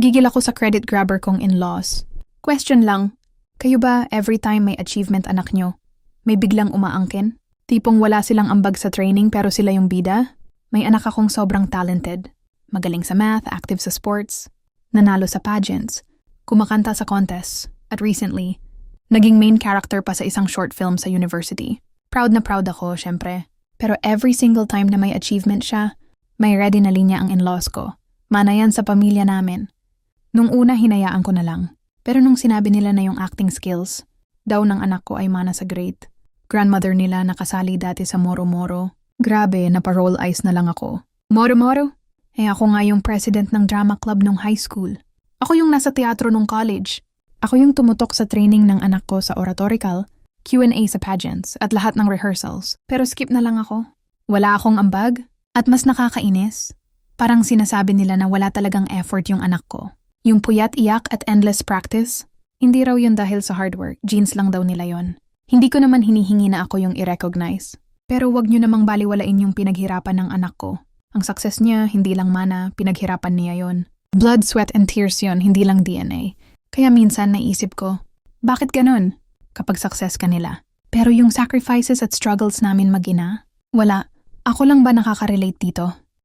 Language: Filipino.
Gigil ako sa credit grabber kong in-laws. Question lang, kayo ba every time may achievement anak nyo, may biglang umaangkin? Tipong wala silang ambag sa training pero sila yung bida? May anak akong sobrang talented. Magaling sa math, active sa sports, nanalo sa pageants, kumakanta sa contests, at recently, naging main character pa sa isang short film sa university. Proud na proud ako, syempre. Pero every single time na may achievement siya, may ready na linya ang in-laws ko. Mana yan sa pamilya namin. Nung una, hinayaan ko na lang. Pero nung sinabi nila na yung acting skills, daw ng anak ko ay mana sa grade. Grandmother nila nakasali dati sa Moro Moro. Grabe, napa-roll eyes na lang ako. Moro Moro? Ako nga yung president ng drama club nung high school. Ako yung nasa teatro nung college. Ako yung tumutok sa training ng anak ko sa oratorical, Q&A sa pageants, at lahat ng rehearsals. Pero skip na lang ako. Wala akong ambag. At mas nakakainis, parang sinasabi nila na wala talagang effort yung anak ko. Yung puyat iyak at endless practice, hindi raw yun dahil sa hard work, genes lang daw nila yon. Hindi ko naman hinihingi na ako yung i-recognize. Pero wag nyo namang baliwalain yung pinaghirapan ng anak ko. Ang success niya, hindi lang mana, pinaghirapan niya yon. Blood, sweat, and tears yon, hindi lang DNA. Kaya minsan naisip ko, bakit ganun? Kapag success ka nila. Pero yung sacrifices at struggles namin mag-ina, wala. Ako lang ba nakaka-relate dito?